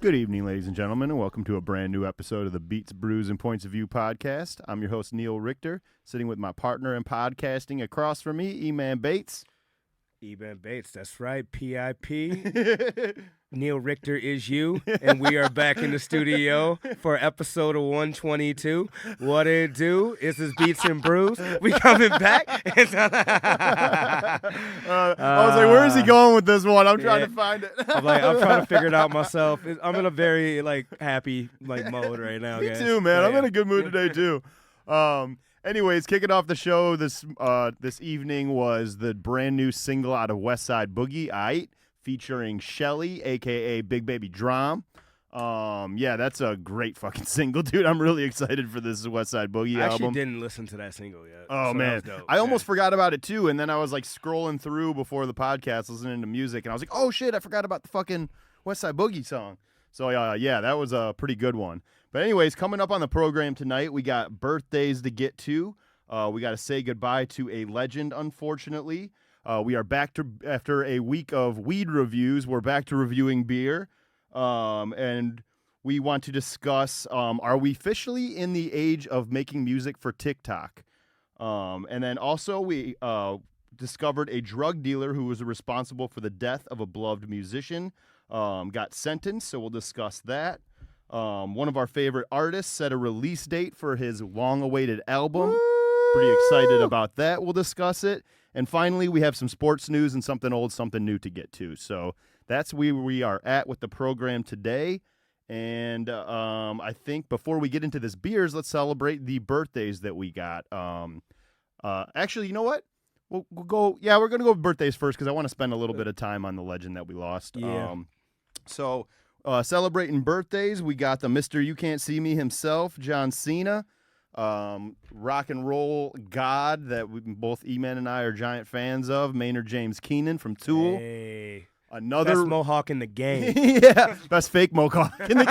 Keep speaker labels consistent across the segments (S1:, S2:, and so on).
S1: Good evening, ladies and gentlemen, and welcome to a brand new episode of the Beats, Brews, and Points of View podcast. I'm your host, Neil Richter, sitting with my partner in podcasting across from me, E-Man Bates.
S2: E-Man Bates, that's right, PIP. Neil Richter is you, and we are back in the studio for episode 122. What it do? This is Beats and Brews. We coming back.
S1: I was like, where is he going with this one? I'm trying to find it.
S2: I'm trying to figure it out myself. I'm in a very happy mode right now.
S1: Me too, man. I'm in a good mood today too. Anyways, kicking off the show this evening was the brand new single out of Westside Boogie, Aight, featuring Shelly, a.k.a. Big Baby Drum. Yeah, that's a great fucking single, dude. I'm really excited for this Westside Boogie album.
S2: I actually didn't listen to that single yet.
S1: Oh, so man. I almost forgot about it, too, and then I was, scrolling through before the podcast, listening to music, and I was like, oh, shit, I forgot about the fucking Westside Boogie song. So, yeah, that was a pretty good one. But anyways, coming up on the program tonight, we got birthdays to get to. We got to say goodbye to a legend, unfortunately. We are back to, after a week of weed reviews, we're back to reviewing beer. And we want to discuss, are we officially in the age of making music for TikTok? And then also we discovered a drug dealer who was responsible for the death of a beloved musician, got sentenced, so we'll discuss that. One of our favorite artists set a release date for his long-awaited album. Woo! Pretty excited about that. We'll discuss it. And finally, we have some sports news and something old, something new to get to. So that's where we are at with the program today. And I think before we get into this beers, let's celebrate the birthdays that we got. Actually, you know what? We'll go. Yeah, we're going to go with birthdays first because I want to spend a little bit of time on the legend that we lost.
S2: Yeah.
S1: Celebrating birthdays, we got the Mr. You Can't See Me himself, John Cena, rock and roll god that both E-Man and I are giant fans of, Maynard James Keenan from Tool.
S2: Hey.
S1: Another
S2: best mohawk in the game.
S1: Yeah, best fake mohawk in the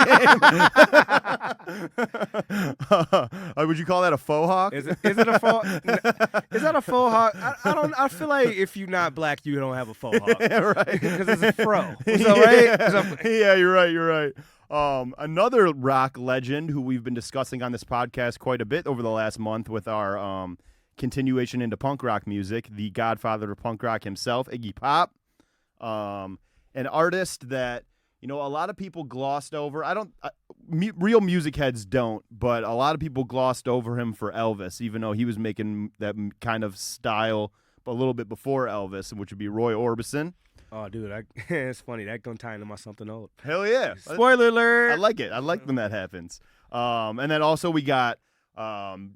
S1: game. Would you call that a faux hawk?
S2: Is it a faux? Is that a faux hawk? I feel like if you're not black, you don't have a faux hawk.
S1: Yeah, right.
S2: Because it's a fro. So, right?
S1: Yeah, you're right. Another rock legend who we've been discussing on this podcast quite a bit over the last month with our continuation into punk rock music, the godfather of punk rock himself, Iggy Pop. An artist that, a lot of people glossed over. Real music heads don't, but a lot of people glossed over him for Elvis, even though he was making that kind of style a little bit before Elvis, which would be Roy Orbison.
S2: Oh, dude, it's funny. That gonna tie into my something old.
S1: Hell yeah.
S2: Spoiler alert.
S1: I like it. I like when that happens. And then also we got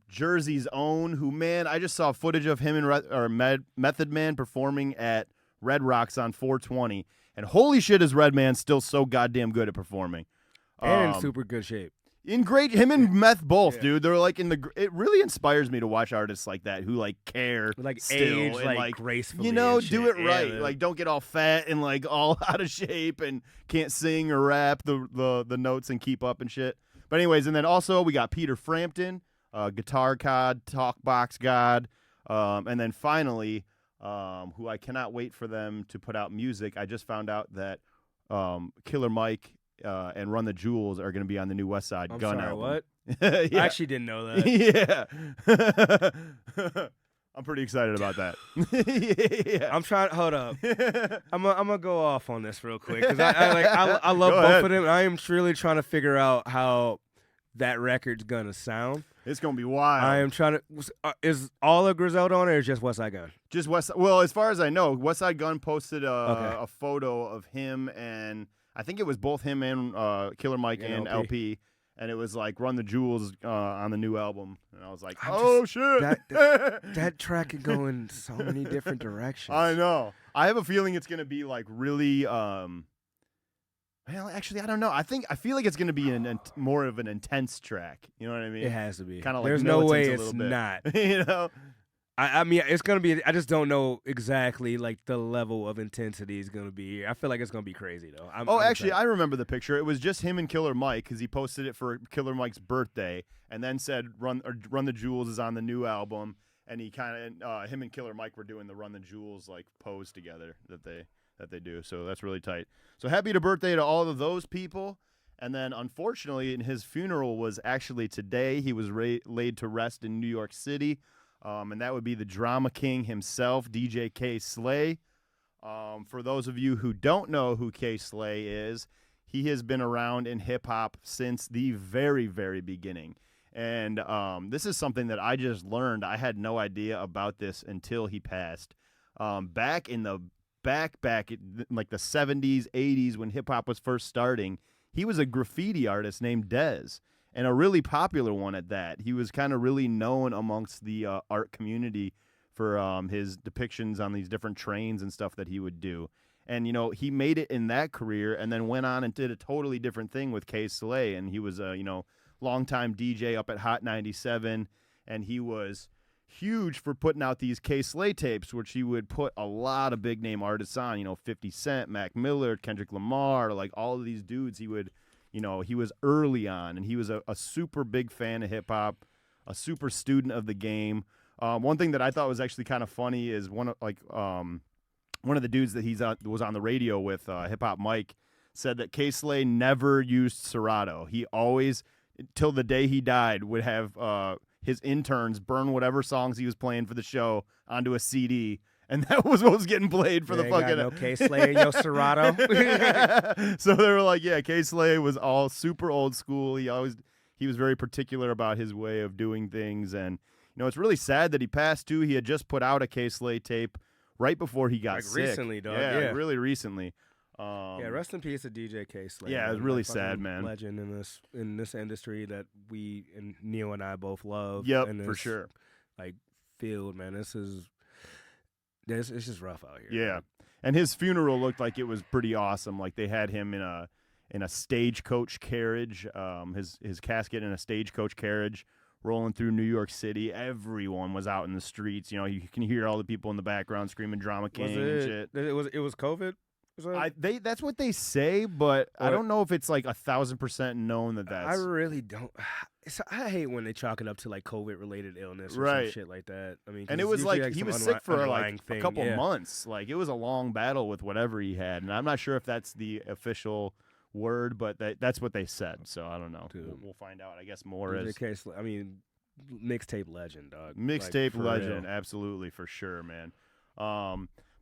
S1: Jersey's Own, who, man, I just saw footage of him and Method Man performing at Red Rocks on 420, and holy shit, is Redman still so goddamn good at performing,
S2: and in super good shape.
S1: Him and Meth both, dude. They're it really inspires me to watch artists like that who care,
S2: age,
S1: and,
S2: gracefully,
S1: do it right. Yeah, don't get all fat and all out of shape and can't sing or rap the notes and keep up and shit. But anyways, and then also we got Peter Frampton, guitar god, talk box god, and then finally. Who I cannot wait for them to put out music. I just found out that Killer Mike and Run the Jewels are going to be on the new Westside Gun album.
S2: What?
S1: Yeah.
S2: I actually didn't know that.
S1: Yeah. I'm pretty excited about that. Yeah.
S2: I'm trying. Hold up. I'm gonna go off on this real quick because I love both of them. I am truly trying to figure out how that record's gonna sound.
S1: It's gonna be wild.
S2: I am trying to. Is all of Griselda on it, or is just Westside Gun?
S1: Just Westside. Well, as far as I know, Westside Gun posted a photo of him, and I think it was both him and Killer Mike and LP, and it was Run the Jewels on the new album, and I was like, shit!
S2: That track can go in so many different directions.
S1: I know. I have a feeling it's gonna be really. Well, actually, I don't know. I feel like it's going to be more of an intense track. You know what I mean?
S2: It has to be.
S1: Kind of
S2: There's no way it's not. I mean, it's going to be. I just don't know exactly the level of intensity is going to be. I feel like it's going to be crazy though.
S1: Actually, I remember the picture. It was just him and Killer Mike because he posted it for Killer Mike's birthday, and then said "Run the Jewels" is on the new album, and he kind of him and Killer Mike were doing the "Run the Jewels" pose together that they do. So that's really tight. So happy birthday to all of those people. And then, unfortunately, his funeral was actually today. He was laid to rest in New York City, and that would be the drama king himself, DJ K. Slay. For those of you who don't know who K. Slay is, he has been around in hip-hop since the very, very beginning. And this is something that I just learned. I had no idea about this until he passed. Back in the like the 70s, 80s, when hip-hop was first starting, he was a graffiti artist named Dez, and a really popular one at that. He was kind of really known amongst the art community for his depictions on these different trains and stuff that he would do. And, you know, he made it in that career and then went on and did a totally different thing with K. Slay. And he was a, longtime DJ up at Hot 97, and he was huge for putting out these K. Slay tapes, which he would put a lot of big name artists on, 50 Cent, Mac Miller, Kendrick Lamar, like all of these dudes he would, he was early on, and he was a super big fan of hip hop, a super student of the game. One thing that I thought was actually kind of funny is one of the dudes that was on the radio with, Hip Hop Mike, said that K. Slay never used Serato. He always, till the day he died, would have his interns burn whatever songs he was playing for the show onto a CD, and that was what was getting played for the fucking.
S2: No K. Slay in your Serato.
S1: So they were like, yeah, K. Slay was all super old school. He was very particular about his way of doing things, and it's really sad that he passed too. He had just put out a K. Slay tape right before he got sick.
S2: Recently, dog.
S1: Yeah, like really recently.
S2: Rest in peace to DJ K. Slay.
S1: Yeah, it was really sad, man.
S2: Legend in this industry that we and Neil and I both love.
S1: Yep,
S2: and
S1: for sure.
S2: Like field, man. It's just rough out here.
S1: Yeah, man. And his funeral looked like it was pretty awesome. Like they had him in a stagecoach carriage. His casket in a stagecoach carriage, rolling through New York City. Everyone was out in the streets. You can hear all the people in the background screaming "Drama King" and shit.
S2: It was COVID.
S1: That's what they say, but I don't know if it's like 1,000% known that that's.
S2: I really don't. I hate when they chalk it up to like COVID-related illness or some shit like that. I mean,
S1: and it was like he was sick for like a couple months. Like it was a long battle with whatever he had, and I'm not sure if that's the official word, but that's what they said. So I don't know. We'll find out. I guess more is.
S2: I mean, mixtape legend, dog.
S1: Mixtape legend, absolutely, for sure, man.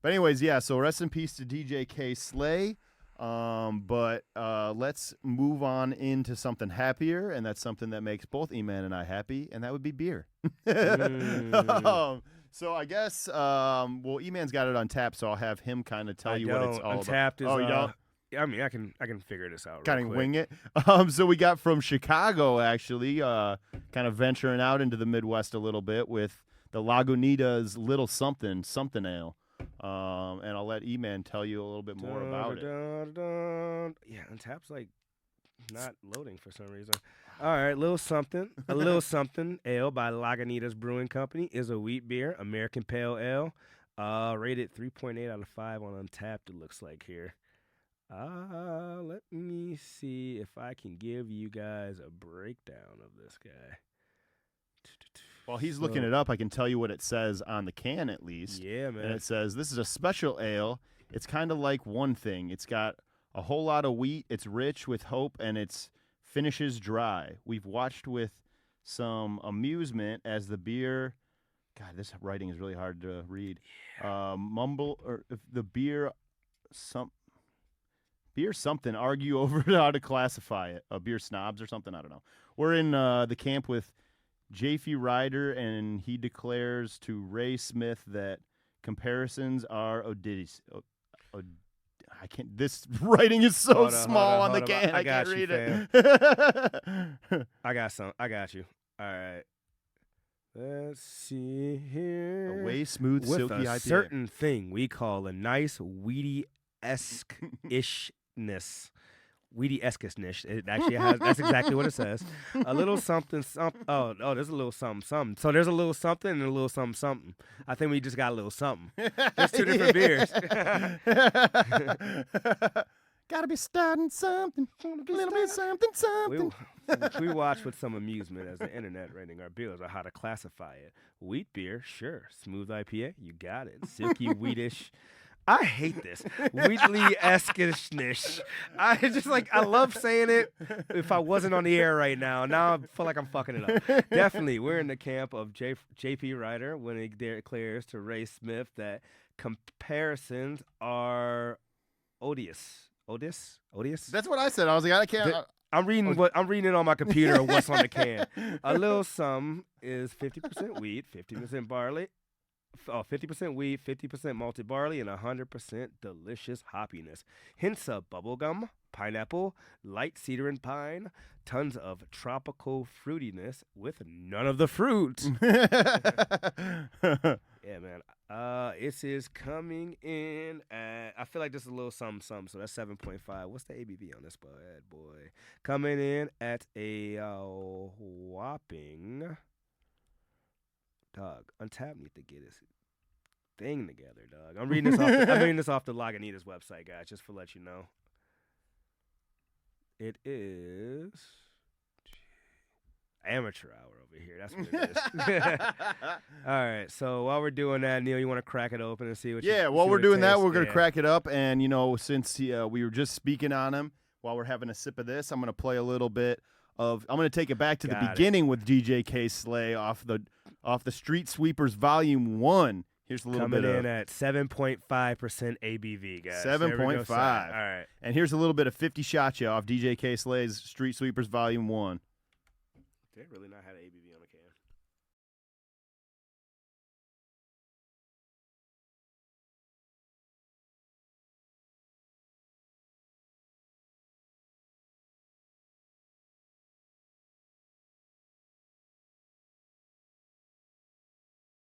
S1: But anyways, yeah, so rest in peace to DJ K. Slay. But let's move on into something happier, and that's something that makes both E-Man and I happy, and that would be beer. So I guess, E-Man's got it on tap, so I'll have him kind of tell you what it's all
S2: Untapped
S1: about.
S2: Is,
S1: you don't?
S2: I mean, I can figure this out.
S1: Kind of wing it. So we got from Chicago, actually, kind of venturing out into the Midwest a little bit with the Lagunitas Little Something Ale. And I'll let E-Man tell you a little bit more about it.
S2: Yeah, Untapped's like not loading for some reason. All right, a little something ale by Lagunitas Brewing Company is a wheat beer, American Pale Ale, rated 3.8 out of 5 on Untapped. It looks like here. Let me see if I can give you guys a breakdown of this guy.
S1: While he's looking it up, I can tell you what it says on the can at least.
S2: Yeah, man.
S1: And it says, this is a special ale. It's kind of like one thing. It's got a whole lot of wheat. It's rich with hope, and its finishes dry. We've watched with some amusement as the beer... God, this writing is really hard to read. The beer something, argue over how to classify it. Beer snobs or something, I don't know. We're in the camp with J.F. Ryder, and he declares to Ray Smith that comparisons are odious. I can't. This writing is so small on the can. I can't read it.
S2: I got you. All right. Let's see here.
S1: A way smooth,
S2: with
S1: silky
S2: a
S1: IPA.
S2: Certain thing we call a nice weedy-esque-ishness. Weedy-esque-ishness. It actually has. That's exactly what it says. A little something. Oh, there's a little something. So there's a little something and a little something. I think we just got a little something. There's two different beers.
S1: Gotta be starting something. A little bit something.
S2: We watch with some amusement as the internet rating our beers on how to classify it. Wheat beer, sure. Smooth IPA, you got it. Silky wheatish. I hate this Wheatley-esque-ish. I just I love saying it. If I wasn't on the air right now, I feel like I'm fucking it up. Definitely, we're in the camp of J.P. Ryder when he declares to Ray Smith that comparisons are odious. Odious?
S1: That's what I said. I was like, I can't.
S2: I'm reading it on my computer. What's on the can? A little sum is 50% wheat, 50% barley. 50% wheat, 50% malted barley, and 100% delicious hoppiness. Hints of bubblegum, pineapple, light cedar and pine, tons of tropical fruitiness with none of the fruit. Yeah, man. This is coming in at, I feel like this is a little something, so that's 7.5. What's the ABV on this bad boy? Coming in at a whopping... Dog, Untapped need to get his thing together, dog. I'm reading this off the Lagunitas website, guys, just to let you know. It is amateur hour over here. That's what it is. All right. So while we're doing that, Neil, you want to crack it open and see what?
S1: Yeah. While we're doing that, we're gonna crack it up, and since we were just speaking on him while we're having a sip of this, I'm gonna play a little bit of. I'm gonna take it back to the beginning with DJ K Slay off the Street Sweepers Volume 1. Here's a little
S2: coming
S1: bit
S2: in at 7.5% ABV, guys.
S1: 7.5. All
S2: right.
S1: And here's a little bit of 50 Shots off DJ K Slay's Street Sweepers Volume 1.
S2: They really not had an ABV on the can.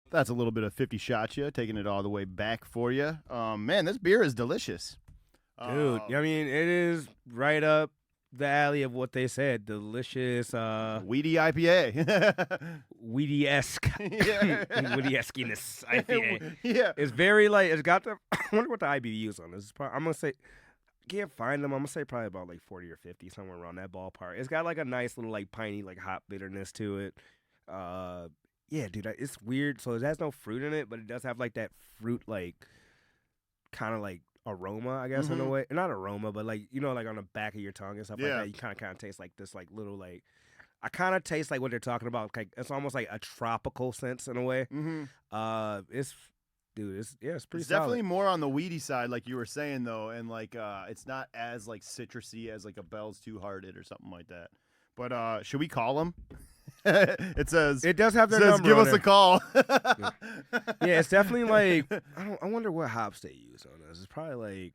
S1: That's a little bit of 50 Shots, taking it all the way back for you. Man, this beer is delicious.
S2: Dude, I mean, it is right up the alley of what they said. Delicious.
S1: Weedy IPA.
S2: Weedy-esque. Weedy-esqueness IPA.
S1: Yeah.
S2: It's very it's got the, I wonder what the IBU is on this. I'm going to say, I can't find them. I'm going to say probably about 40 or 50, somewhere around that ballpark. It's got a nice little piney, hop bitterness to it. Yeah, dude, it's weird. So it has no fruit in it, but it does have that fruit, kind of aroma, I guess, in a way. Not aroma, but on the back of your tongue and stuff like that. You kind of taste this little I kind of taste what they're talking about. It's almost like a tropical sense in a way. It's pretty solid.
S1: Definitely more on the weedy side, like you were saying though, and it's not as citrusy as a Bell's Two Hearted or something like that. But should we call them? It says
S2: it does have their number.
S1: Give
S2: on
S1: us
S2: there.
S1: a call.
S2: Yeah, it's definitely I wonder what hops they use on this. It's probably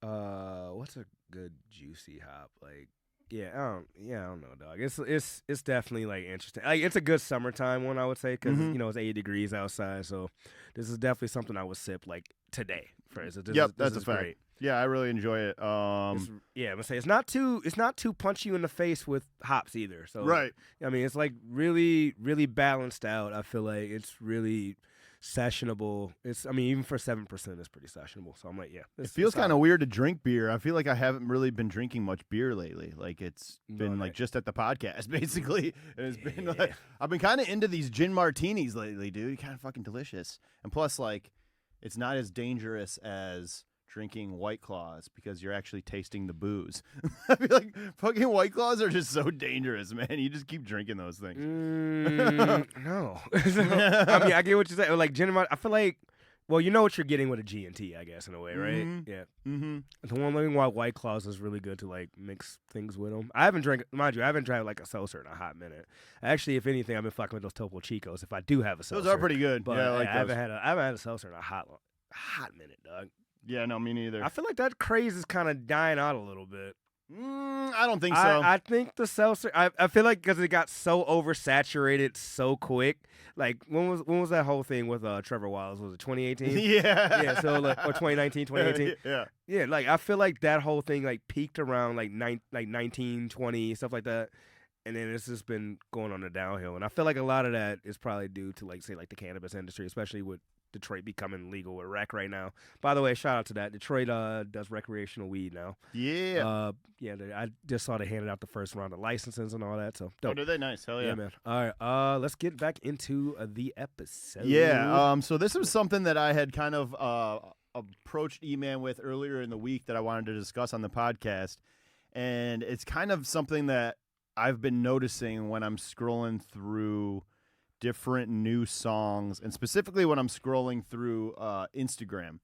S2: what's a good juicy hop? I don't know, dog. It's definitely interesting. It's a good summertime one, I would say, because it's 80 degrees outside. So this is definitely something I would sip today. For instance,
S1: that's a fact.
S2: Great.
S1: Yeah, I really enjoy it.
S2: I'm gonna say it's not too punchy in the face with hops either. So
S1: right.
S2: I mean, it's really, really balanced out. I feel like it's really sessionable. Even for 7%, it's pretty sessionable. So I'm yeah.
S1: It feels kind of weird to drink beer. I feel like I haven't really been drinking much beer lately. It's been just at the podcast basically. And it's been I've been kind of into these gin martinis lately, dude. Kind of fucking delicious. And plus, it's not as dangerous as drinking White Claws because you're actually tasting the booze. I feel like fucking White Claws are just so dangerous, man. You just keep drinking those things.
S2: No. I get what you're saying. Gin, I feel like, well, you know what you're getting with a G&T, I guess, in a way, right? Yeah. The one thing why White Claws is really good to mix things with them. I haven't drank a seltzer in a hot minute. Actually, if anything, I've been fucking with those Topo Chicos. If I do have a seltzer,
S1: those are pretty good.
S2: But
S1: yeah,
S2: I haven't had a seltzer in a hot minute, dog.
S1: Yeah, no, me neither.
S2: I feel like that craze is kind of dying out a little bit.
S1: I don't think so.
S2: I think the seltzer. I feel like because it got so oversaturated so quick. When was that whole thing with Trevor Wiles? Was it 2018?
S1: Yeah.
S2: Yeah. So or 2019, 2018.
S1: Yeah.
S2: Yeah. I feel like that whole thing peaked around 19, 20, stuff like that. And then it's just been going on the downhill. And I feel like a lot of that is probably due to say the cannabis industry, especially with Detroit becoming legal with rec right now. By the way, shout out to that. Detroit does recreational weed now.
S1: Yeah.
S2: I just saw they handed out the first round of licenses and all that. So
S1: Oh,
S2: dope.
S1: did they? Nice. Hell yeah.
S2: Man. All right. Let's get back into the episode.
S1: Yeah. So this was something that I had kind of approached E-Man with earlier in the week that I wanted to discuss on the podcast, and it's kind of something that I've been noticing when I'm scrolling through different new songs, and specifically when I'm scrolling through Instagram.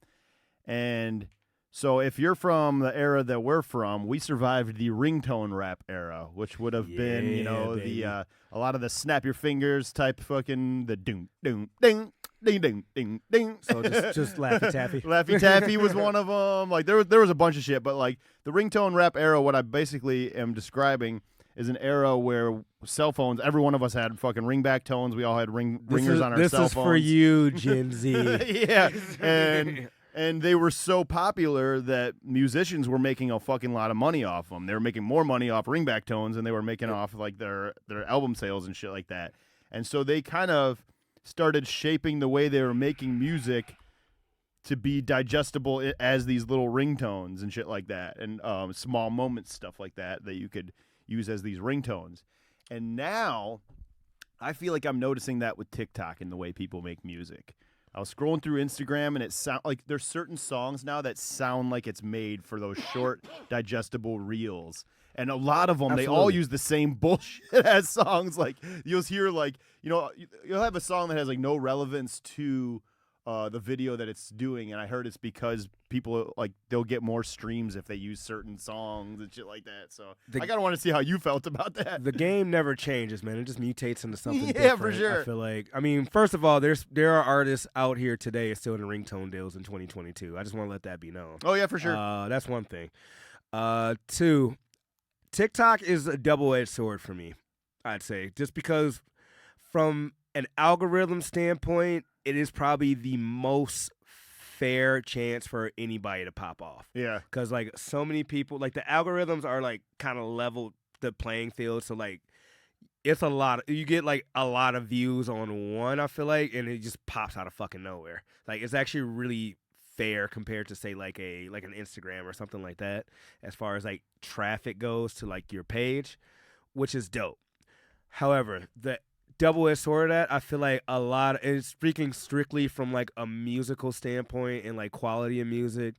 S1: And so if you're from the era that we're from, we survived the ringtone rap era, which would have been,
S2: baby.
S1: a lot of the snap your fingers type fucking the doom doom ding ding ding ding ding.
S2: So just Laffy Taffy.
S1: Laffy Taffy was one of them. Like there was a bunch of shit, but like the ringtone rap era, what I basically am describing is an era where cell phones, every one of us had fucking ringback tones. We all had ringers on our cell phones.
S2: This is for you, Gen Z.
S1: Yeah. And they were so popular that musicians were making a fucking lot of money off them. They were making more money off ringback tones than they were making off like their album sales and shit like that. And so they kind of started shaping the way they were making music to be digestible as these little ringtones and shit like that, and small moments, stuff like that you could use as these ringtones. And now I feel like I'm noticing that with TikTok and the way people make music. I was scrolling through Instagram, and it sound like there's certain songs now that sound like it's made for those short, digestible reels. And a lot of them, They all use the same bullshit as songs. Like you'll hear, like you'll have a song that has like no relevance to the video that it's doing, and I heard it's because people like they'll get more streams if they use certain songs and shit like that. So I gotta want to see how you felt about that.
S2: The game never changes, man. It just mutates into something
S1: Yeah,
S2: different.
S1: for sure.
S2: I feel like, I mean, first of all, there are artists out here today still in ringtone deals in 2022. I just want to let that be known.
S1: Oh yeah, for sure.
S2: That's one thing. Two, TikTok is a double-edged sword for me, I'd say, just because from an algorithm standpoint, it is probably the most fair chance for anybody to pop off.
S1: Yeah.
S2: Because, like, so many people, like, the algorithms are, like, kind of leveled the playing field. So, like, it's a lot. You get, like, a lot of views on one, I feel like, and it just pops out of fucking nowhere. Like, it's actually really fair compared to, say, like an Instagram or something like that, as far as, like, traffic goes to, like, your page, which is dope. However, the double-edged sword of that, I feel like a lot, and speaking strictly from like a musical standpoint and like quality of music,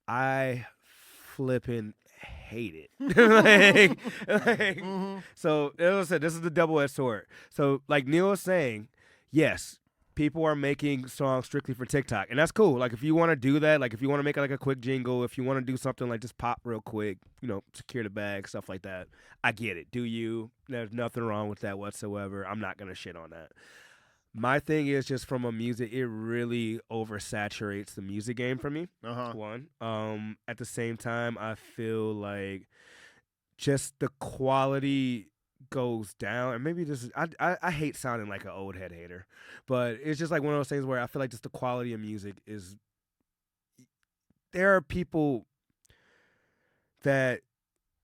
S2: I flipping hate it. So as I said, this is the double-edged sword. So like Neil was saying, yes, people are making songs strictly for TikTok, and that's cool. Like if you want to do that, like if you want to make like a quick jingle, if you want to do something like just pop real quick, secure the bag, stuff like that, I get it. Do you? There's nothing wrong with that whatsoever. I'm not gonna shit on that. My thing is just from a music, it really oversaturates the music game for me. One. At the same time, I feel like just the quality goes down, and maybe this is I hate sounding like an old head hater, but it's just like one of those things where I feel like just the quality of music is, there are people that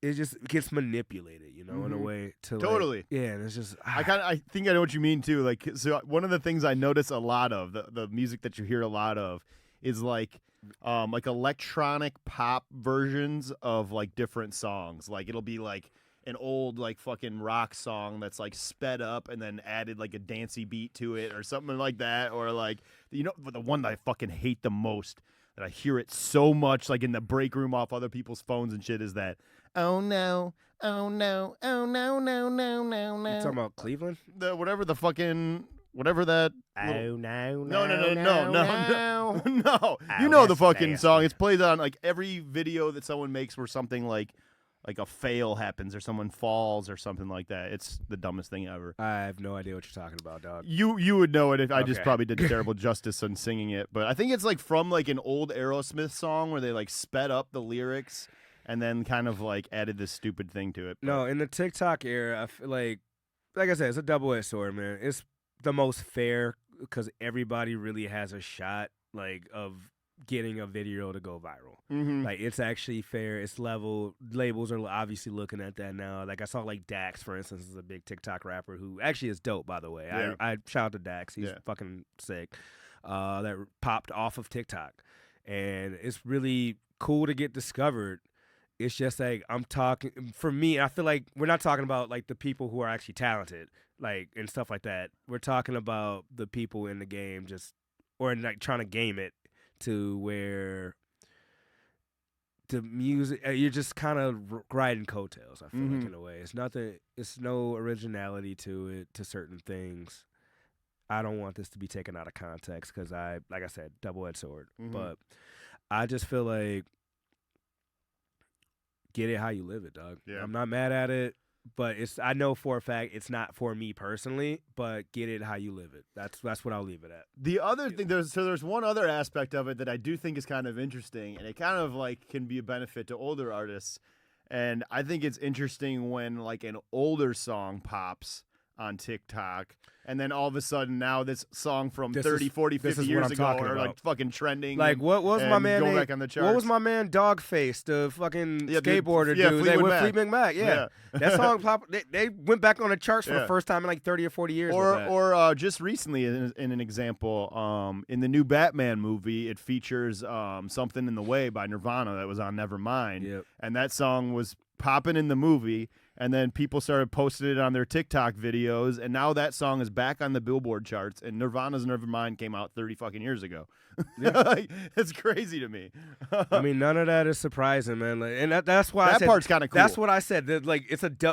S2: it just gets manipulated, in a way to
S1: Totally.
S2: and it's just
S1: I think I know what you mean too. Like, so one of the things I notice a lot of the music that you hear a lot of is like electronic pop versions of like different songs. Like it'll be like an old like fucking rock song that's like sped up and then added like a dancey beat to it or something like that, or like the one that I fucking hate the most, that I hear it so much like in the break room off other people's phones and shit, is that oh no, oh no, oh no, no, no, no, no.
S2: You talking about Cleveland?
S1: Whatever that
S2: Oh no,
S1: no. You
S2: Oh,
S1: know the
S2: that's
S1: fucking
S2: nasty.
S1: song. It's played on like every video that someone makes where something like a fail happens or someone falls or something like that. It's the dumbest thing ever.
S2: I have no idea what you're talking about, dog.
S1: You would know it if I just
S2: Okay.
S1: probably did terrible justice on singing it. But I think it's like from like an old Aerosmith song where they like sped up the lyrics and then kind of like added this stupid thing to it. But
S2: No, in the TikTok era, I feel like I said, it's a double-edged sword, man. It's the most fair because everybody really has a shot, like, of getting a video to go viral. Like, it's actually fair. It's level. Labels are obviously looking at that now. Like, I saw, like, Dax, for instance, is a big TikTok rapper who actually is dope, by the way.
S1: Yeah.
S2: I shout out to Dax. He's
S1: Yeah.
S2: fucking sick. that popped off of TikTok, and it's really cool to get discovered. It's just like I'm talking for me. I feel like we're not talking about like the people who are actually talented, like and stuff like that. We're talking about the people in the game, or like trying to game it to where the music you're just kind of riding coattails. I feel like in a way, it's nothing. It's no originality to it to certain things. I don't want this to be taken out of context because like I said, double-edged sword. But I just feel like. Get it how you live it, dog.
S1: Yeah.
S2: I'm not mad at it, but I know for a fact it's not for me personally, but get it how you live it. That's what I'll leave it at.
S1: The other thing, there's one other aspect of it that I do think is kind of interesting, and it kind of like can be a benefit to older artists. And I think it's interesting when like an older song pops on TikTok, and then all of a sudden now this song from 30, 40, 50 years ago are like fucking trending.
S2: Like what was my man
S1: go back on the charts.
S2: What was my man Dogface, the fucking skateboarder
S1: dude?
S2: They went Fleetwood Mac. Yeah. That song popped. They went back on the charts for the first time in like 30 or 40 years.
S1: Or just recently in an example, in the new Batman movie, it features Something in the Way by Nirvana that was on Nevermind, and that song was popping in the movie. And then people started posting it on their TikTok videos, and now that song is back on the Billboard charts, and Nirvana's Nevermind came out 30 fucking years ago. Like, it's crazy to me.
S2: I mean, none of that is surprising, man. Like, and that's why
S1: that part's kind of cool.
S2: That's what I said. That, like,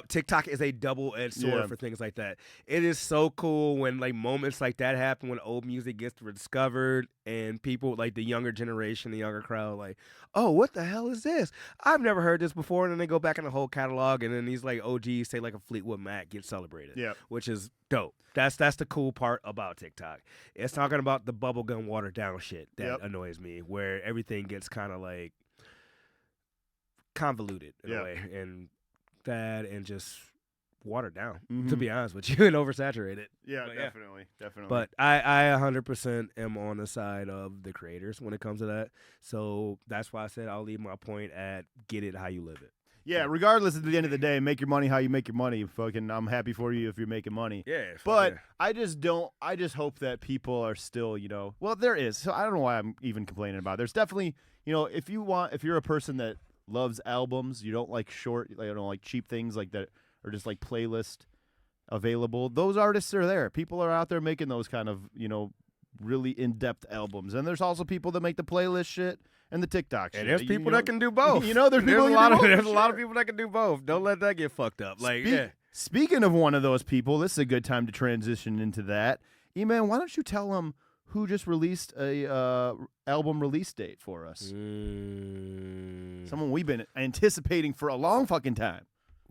S2: TikTok is a double-edged sword for things like that. It is so cool when like moments like that happen, when old music gets rediscovered, and people like the younger generation, the younger crowd, like, oh, what the hell is this? I've never heard this before. And then they go back in the whole catalog, and then these like OGs, say like a Fleetwood Mac, get celebrated. Which is dope. That's the cool part about TikTok. It's talking about the bubblegum watered down shit that annoys me, where everything gets kind of like convoluted in a way, and just watered down, to be honest with you, and oversaturated.
S1: Definitely.
S2: But I 100% am on the side of the creators when it comes to that. So that's why I said I'll leave my point at get it how you live it.
S1: Yeah, regardless, at the end of the day, make your money how you make your money. Fucking, I'm happy for you if you're making money.
S2: Yeah.
S1: But I just hope that people are still, well, there is. So I don't know why I'm even complaining about it. There's definitely, if you're a person that loves albums, you don't like like cheap things like that, or just like playlist available. Those artists are there. People are out there making those kind of, really in-depth albums. And there's also people that make the playlist shit and the TikTok shit.
S2: And there's people that can do both.
S1: There's a lot
S2: of people that can do both. Don't let that get fucked up.
S1: Speaking of one of those people, this is a good time to transition into that. E-Man, why don't you tell them who just released a album release date for us? Someone we've been anticipating for a long fucking time.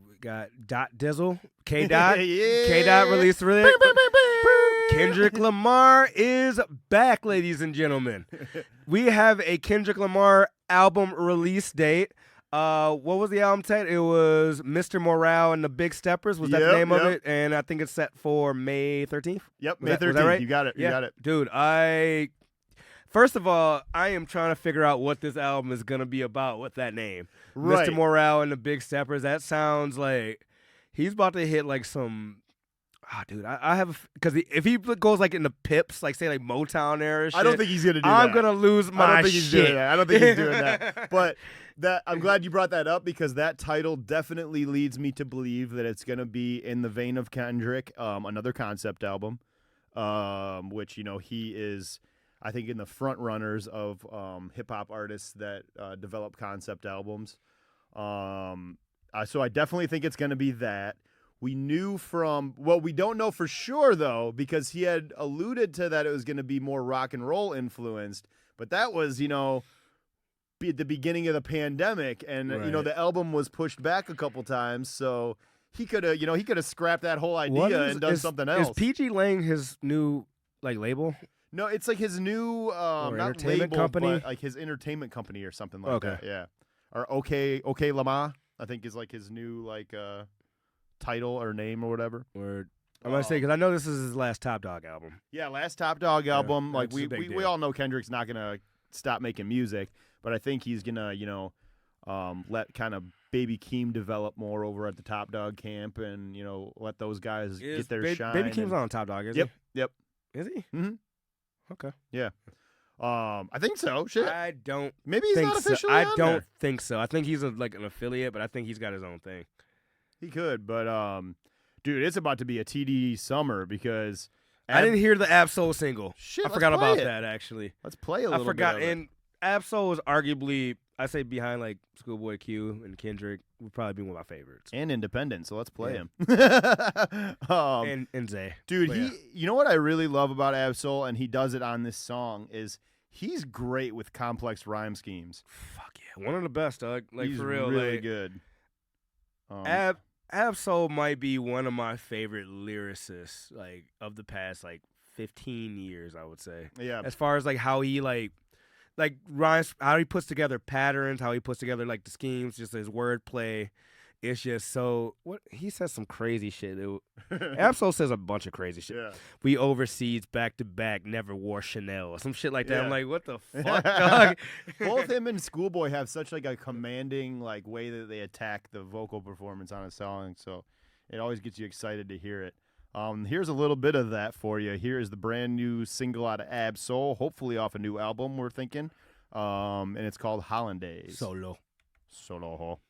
S2: We got Dizzle, K-Dot. K-Dot released really. Kendrick Lamar is back, ladies and gentlemen. We have a Kendrick Lamar album release date. What was the album title? It was Mr. Morale and the Big Steppers. Was that the name of it? And I think it's set for May 13th.
S1: Yep, May 13th. Right? You got it. You got it.
S2: Dude, first of all, I am trying to figure out what this album is going to be about with that name.
S1: Right.
S2: Mr. Morale and the Big Steppers. That sounds like he's about to hit like some... dude, I have, because if he goes like in the Pips, like say like Motown era shit,
S1: I don't think he's gonna do that.
S2: I'm gonna lose my
S1: I don't think
S2: shit.
S1: He's doing that. I don't think he's doing that. But I'm glad you brought that up, because that title definitely leads me to believe that it's gonna be in the vein of Kendrick, another concept album, which he is, I think, in the front runners of hip hop artists that develop concept albums. So I definitely think it's gonna be that. We knew we don't know for sure, though, because he had alluded to that it was going to be more rock and roll influenced. But that was, at the beginning of the pandemic. And, the album was pushed back a couple times. So he could have, scrapped that whole idea and done something else.
S2: Is PG Lang his new, label?
S1: No, it's like his new, not
S2: entertainment
S1: label,
S2: company?
S1: but like his entertainment company or something like that. Yeah. Or OK Lamar, I think, is like his new, title or name or whatever.
S2: Or I'm gonna say, because I know this is his last Top Dog album.
S1: Yeah, last Top Dog album.
S2: Yeah,
S1: like we all know Kendrick's not gonna stop making music, but I think he's gonna let kind of Baby Keem develop more over at the Top Dog camp, and let those guys get their shine.
S2: Baby Keem's on Top Dog, isn't he?
S1: Yep.
S2: Is he?
S1: Mm-hmm.
S2: Okay.
S1: Yeah. I think so. Shit.
S2: I don't
S1: Maybe he's
S2: think
S1: not
S2: so.
S1: officially
S2: I
S1: on
S2: don't
S1: there.
S2: think so. I think he's like an affiliate, but I think he's got his own thing.
S1: He could, but dude, it's about to be a TD summer because
S2: I didn't hear the Absol single.
S1: Shit,
S2: I
S1: let's
S2: forgot
S1: play
S2: about
S1: it.
S2: that actually.
S1: Let's play a little
S2: I forgot,
S1: bit of it.
S2: and Absol is arguably, I say, behind like Schoolboy Q and Kendrick, would probably be one of my favorites.
S1: And independent, so let's play him.
S2: And Zay.
S1: Dude,
S2: But yeah.
S1: you know what I really love about Absol, and he does it on this song, is he's great with complex rhyme schemes.
S2: Fuck yeah, one of the best, dog. Like
S1: He's
S2: for real,
S1: really
S2: like,
S1: good.
S2: Absol might be one of my favorite lyricists, like of the past like 15 years, I would say.
S1: Yeah.
S2: As far as like how he like rhymes, how he puts together patterns, how he puts together like the schemes, just his wordplay. It's just so what he says some crazy shit. Absol says a bunch of crazy shit.
S1: Yeah.
S2: We overseas back to back, never wore Chanel or some shit like that.
S1: Yeah.
S2: I'm like, what the fuck, dog?
S1: Both him and Schoolboy have such like a commanding like way that they attack the vocal performance on a song, so it always gets you excited to hear it. Here's a little bit of that for you. Here is the brand new single out of Absol, hopefully off a new album, we're thinking. And it's called Hollandaise.
S2: Solo.
S1: Solo.